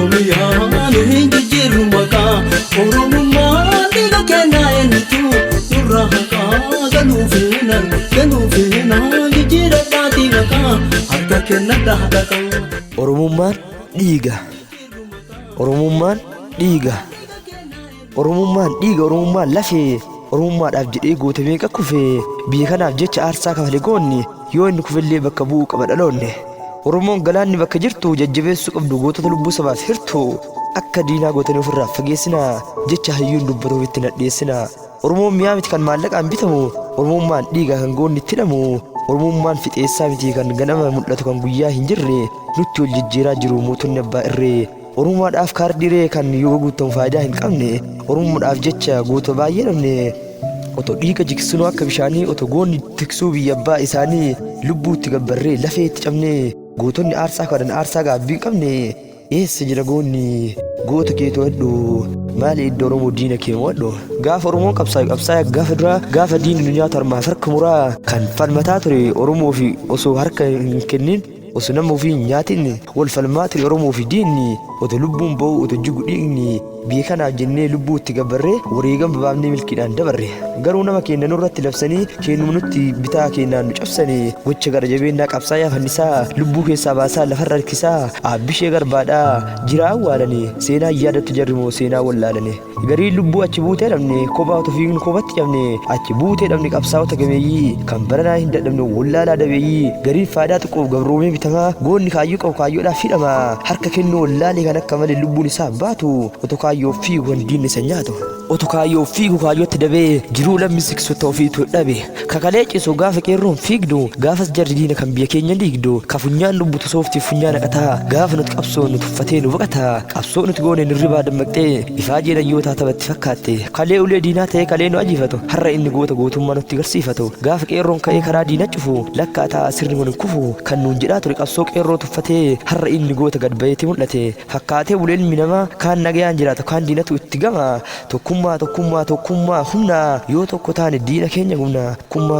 Oromiyaan hinjijjiirru maqaa Oromummaan dhiiga kennaa eenyutu nurraa haqaa galuu feenaa jijjiiradhaatii maqaa harka kennadhaa dhaqaa. Oromummaan dhiiga, Oromummaan dhiiga, Oromummaan dhiiga, Oromummaan lafee. Oromummaadhaaf jedhee goota meeqa kufee biyya kanaaf jecha aarsaa kafale goonni yoo inni kufellee bakka bu'uu qaba dhaloonne. Oromoon galaanni bakka jirtu jajjabeessuu qabdu gootota lubbuu sabaaf hirtu akka diinaa gootanii ofirraa fageessinaa jecha hayyuun dubbatuuf itti nadheessinaa. Oromoon mi'aa miti kan maallaqaan bitamu, Oromummaan dhiigaa kan goonni itti hidhamu, Oromummaan fixeessaa miti kan ganama mul'atu kan guyyaa hin jirre nutti ol jijjiiraa jiru mootonni abbaa irree. Oromummaadhaaf kaardiree kan yoo guutamu faayidaa hin qabne, Oromummaadhaaf jecha goota baay'ee dhabne. Otoo dhiiga jigsinuu akka bishaanii, otoo goonni tiksuu biyya abbaa isaanii lubbuutti gabbarree lafee itti cabne. Gootonni aarsaa kadhan aarsaa gaabbii qabne. Eessa jira goonni goota keetoo heddu maali iddoo Oromoo diina kee mo'adhu. Gaafa Oromoon qabsaa'e gaafa duraa gaafa diinni nu nyaatu harmaaf harka muraa kan falmataa ture Oromoo fi osoo harka hin kennin osoo nama ofii hin nyaatin wal falmaa ture Oromoo fi diinni otoo lubbuun ba'u otoo jigu dhiigni biyya kanaaf jennee lubbuu itti gabbarree wareegama baafnee milkiidhaan dabarre. Garuu nama keenya nurratti labsanii keenuma nutti bitaa keenyaan nu cabsanii gocha gara jabeennaa qabsaa'aa fannisaa lubbuu keessaa baasaa lafarra harkisaa aabbishee garbaadhaa jira awwaalanii seenaa yaadatti jarrimoo seenaa wallaalanii. Garii lubbuu achi buutee dhabne kophaa otoo fiignu kophatti cabne achi buutee dhabne qabsaa'ota gameeyyii kan baranaa hin dadhabne wallaalaa dabeeyyii garii faayidaa xiqqoof gabroomee bitamaa goonni kaayyoo qabu kaayyoodhaaf hidhama harka kennu wallaalee kan akka malee lubbuun isaa baatu otoo kaayyoo fiigu diinni isa nyaatu. Otoo kaayyoo fiigu kaayyootti dabee jiruu lammi siksota ofiitu dhabe kakalee cisu gaafa qeerroon fiigdu gaafas jarri diina kan biyya keenya diigdu ka funyaan lubbutu sooftiif funyaan haqataa gaafa nuti qabsoo nuti uffatee nu baqataa qabsoo nuti goone nirribaa dammaqxee ifaa jedhayyootaa taphatti fakkaatte kalee ulee diinaa ta'ee kalee nu ajifatu har'a inni goota gootummaa nutti garsiifatu gaafa qeerroon ka'ee karaa diina cufu lakkaataa sirni kun hin kufu kan nuun jedhaa ture qabsoo qeerroo tuffatee har'a inni goota gad bayeeti mul'ate fakkaatee uleen minamaa kaan nagayaan jiraata kaan diinatu itti gama tokkummaa humna yoo tokko taane diina keenya humna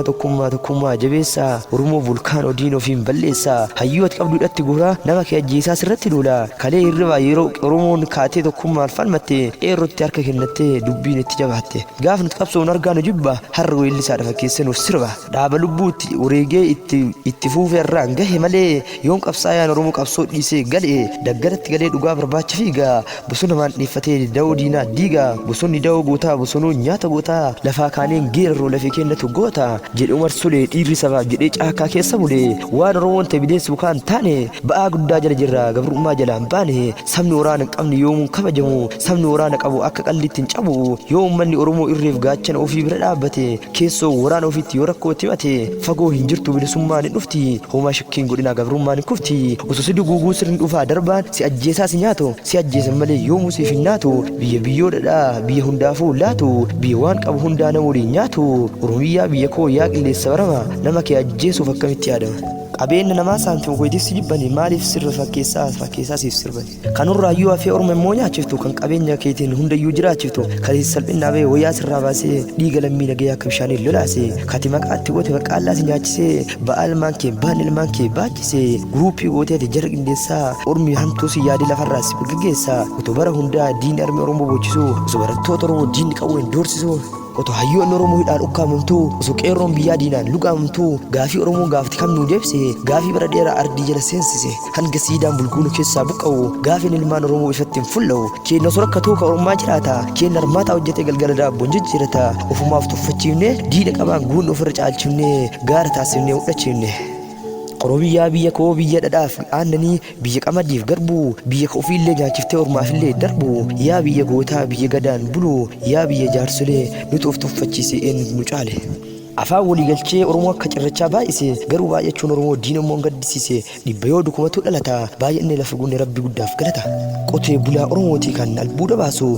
tokkummaa jabeessaa Oromoo vulkaanoo diina ofiin balleessaa hayyuu ati qabduudhatti guuraa nama kee ajjeesaa sirratti duula kalee hirribaa yeroo Oromoon kaatee tokkummaan falmatte qeerrootti harka kennattee dubbiin itti jabaatte gaafa nuti qabsoon argaanu jibba har'a weellisaadha fakkeesse nuuf sirba dhaaba lubbuutti wareegee itti fuufee irraan gahe malee yoon qabsaa'aan Oromoo qabsoo dhiisee galee daggalatti galee dhugaa barbaacha fiiga bosona maan dhiiffatee da'oo diinaa diiga bosonni da'oo gootaa bosonuu nyaata gootaa lafaa kaaneen geerarroo lafee kennatu goota jedhe Umar Sulee dhiirri sabaaf jedhee caakaa keessa bule waan Oromoon ta'e bineensi bukaan taane ba'aa guddaa jala jirra gabrummaa jalaan baane sabni waraana hin qabne yoomuun kabajamu sabni waraana qabu akka qallitti hin cabu yoo uummanni Oromoo irreef gaachana ofii bira dhaabbate keessoo waraana ofiitti yoo rakkootti himate fagoo hin jirtu bilisummaan hin dhufti homaa shakkiin godhinaa gabrummaan hin kufti osoo si duguuguu sirni dhufaa darbaan si ajjeesaa si nyaatu si ajjeesan malee yoomuu siif hin naatu biyyoodhadhaa biyya hundaafuu laatu biyya waan qabu hundaa nama waliin nyaatu Oromiyyaa biyya koo yaa qilleessa barama nama kee ajjeesuuf akkamitti yaadama. Qabeenya namaa saantiin koyitiif si jibbani maaliif sirra fakkeessaa siif sirbani kanurraayyuu hafee Oromoo immoo nyaachiftu kan qabeenya keetiin hundayyuu jiraachiftu kan salphinaa ba'e wayyaa sirraa baasee dhiiga lammii nagayyaa akka bishaaniin lolaase kati maqaatti goote maqaallaa si nyaachisee ba'aa ilmaan kee baan ilmaan kee baachisee guruupii gooteeti jara qindeessaa Ormi hamtuu si yaadii lafarraa si gaggeessaa otoo bara hundaa diinni armee Oromoo boochisuu osoo barattoota Oromoo diinni qawween doorsisuu otoo hayyoonni Oromoo hidhaan ukkaamamtuu osoo qeerroon biyyaa diinaan lugaamamtuu gaafii Oromoo gaafti kam nuu deebise gaafii bara dheeraa ardii jala seensise hanga siidaan bulguunu keessaa buqqa'u gaafiin ilmaan Oromoo ifatti hin fulla'u keenya osoo rakkatuu ka Ormaa jiraata keenya armaataa hojjetee galgala daabboon jijjiirata ofumaaf tuffachiifne diina qabaan guunni ofirra caalchifne gaara taasifnee mudhachiifne. Oromiyyaa biyya koo biyya dhadhaaf aannanii biyya qamadiif garbuu biyya ofiillee nyaachiftee ormaafillee darbu yaa biyya gootaa biyya gadaan bulu yaa biyya jaarsolee nuti of tuffachiise eenyu nu caale. Afaan waliigalchee Oromoo akka cirrachaa baay'ise garuu baay'achuun Oromoo diina immoo gaddisiise dhibba yoo dukumatu dhalata baay'inni lafa gunne rabbi guddaaf galata qotee bulaa Oromootii kan albuuda baasu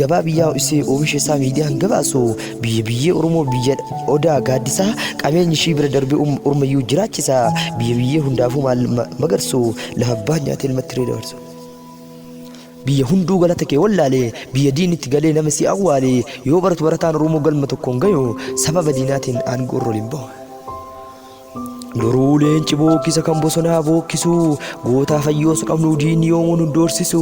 gabaa biyyaa isee oomisha isaa miidiyaan gabaasu biyya Oromoo biyya odaa gaaddisaa qabeenyi ishii bira darbee Oromayyuu jiraachisa biyya hundaafuu magarsu lafa abbaan nyaatee ilmatti ree dabarsu. Biyya hunduu galata kee wallaalee biyya diinitti galee nama si awwaalee yoo baratu barataan Oromoo galma tokkoon gayu sababa diinaatiin aangoo irra limbaa'u. Nuruu leenci bookkisa kan bosonaa bookkisu gootaa fayyoosu qabnu diinni yoomuun hundoorsisu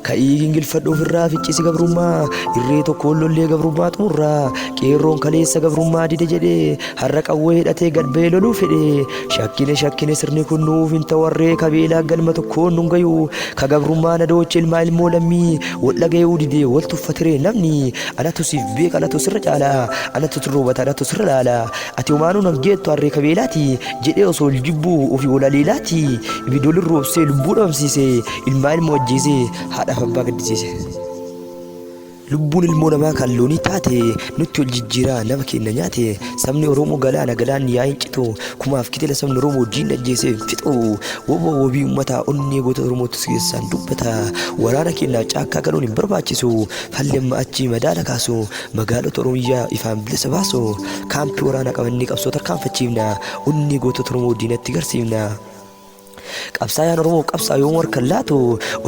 ka'ii gingilfadhu ofirraa ficcisi gabrummaa irree tokkoon lollee gabrummaa xumurraa qeerroon kaleessa gabrummaa dide jedhe har'a qawwee hidhatee gad ba'ee loluu fedhe shakkine sirni kun nuuf hin ta'u warree kabeelaa galma tokkoon nun gayu ka gabrummaa na dooche ilmaa ilmoo lammii wal dhaga'uu didee wal tuffatire namni anatu siif beeka anatu sirra caala anatu turroobata anatu sirra laala ati homaanuu nan geettu harree kabeelaati jedhee osoo jibbuu ofii walaliilaati ibidoolin roobsee lubbuu dhabamsiise ilmaa ilmoo ajjeese haadhaaf abbaa gaddisiise. Lubbuun ilmoo namaa kan loonii taate nutti wal jijjiiraa nama keenya nyaate sabni Oromoo galaana galaan yaa'iin citu kumaaf kitila sabni Oromoo diin ajjeesee fixu woboo wabii uummataa onnee goota Oromootis keessaan dubbata waraana keenyaa caakkaa galuun hin barbaachisu falli amma achii madaala kaasu magaalota Oromiyaa ifaan bilisa baasu kaampii waraanaa qabannee qabsoo tarkaanfachiifna onnee goota Oromoo diinatti garsiifna. Qabsaayaan Oromoo qabsaa yoom harkaan laatu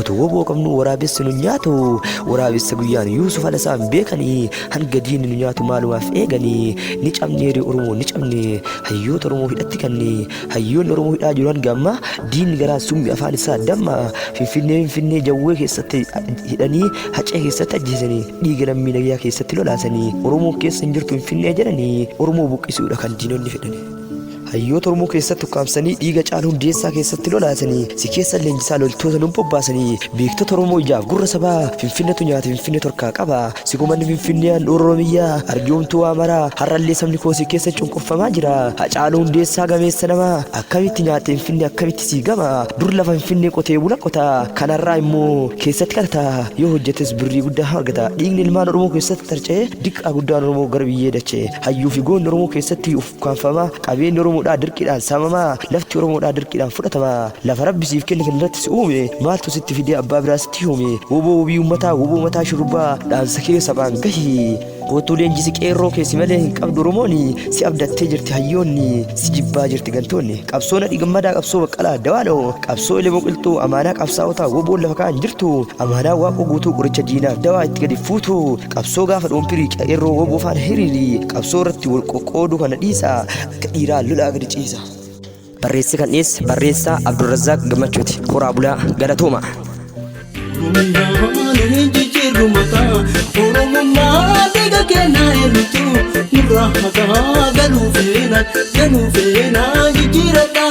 otoo woboo qabnu waraabessi nu nyaatu waraabessa guyyaan Yuusuf Alasaan beekanii hanga diinni nu nyaatu maalumaaf eeganii ni cabne Oromoo ni cabne hayyoota Oromoo hidhatti kanne hayyoonni Oromoo hidhaa jiru hanga amma diinni garaa summi afaan isaa damma finfinnee jawwee keessatti hidhanii hacee keessatti ajjeesanii dhiiga lammii nagayyaa keessatti lolaasanii Oromoo keessa hin jirtu finfinnee jedhanii Oromoo buqqisuudha kan diinonni fedhani. Hayyoota Oromoo keessatti ukkaamsanii dhiiga caalu hundeessaa keessatti lolaasanii si keessa leenjisaa loltoota nu bobbaasanii beektota Oromoo ijaaf gurra sabaa finfinnetu nyaata finfinnee torkaa qaba si gumanni finfinneen Oromiyyaa arjoomtuu waa maraa har'allee sabni koo si keessa cunqurfamaa jira hacaaluu hundeessaa gameessa namaa akkamitti nyaata finfinnee akkamitti si gama dur lafa finfinnee qotee bula qota kanarraa immoo keessatti kadhata yoo hojjetes birrii guddaa argata dhiigni ilmaan Oromoo keessatti tarca'ee diqqaa guddaan Oromoo gara biyyee dachee hayyuu fi goonni Oromoo keessatti ukkaanfamaa qabeenyi Oromoo dirqiidhaan saamamaa lafti Oromoodhaa dirqiidhaan fudhatamaa lafa Rabbi siif kenne kanarratti si uume maaltu sitti fidee abbaa biraa sitti uume woboo wabii uummataa woboo mataa shurubbaa dhaansa kee sabaan gahi gootuu leenjisi qeerroo keessi malee hin qabdu Oromooni si abdattee jirti hayyoonni si jibbaa jirti gantoonni qabsoo nadhii gammadaa qabsoo baqqalaa dawaaloo qabsoo ilmoo qilxuu amaanaa qabsaa'otaa woboon lafa kaan jirtu amaanaa waaqoo guutuu qoricha diinaaf dawaa itti gadi fuutu qabsoo gaafa dhoompirii qeerroo woboo faana hiriiri qabsoo irratti wal qoqqooduu kana dhiisa akka dhiiraa lolaa gadi ciisa. Barreessi kan dhiyeesse barreessaa Abdurrazzaaq Gammachuuti. Horaa bulaa galatooma. Oromummaa dhiiga keenyaa eenyutu nurraa hakaa galuu feena jijjiiradha.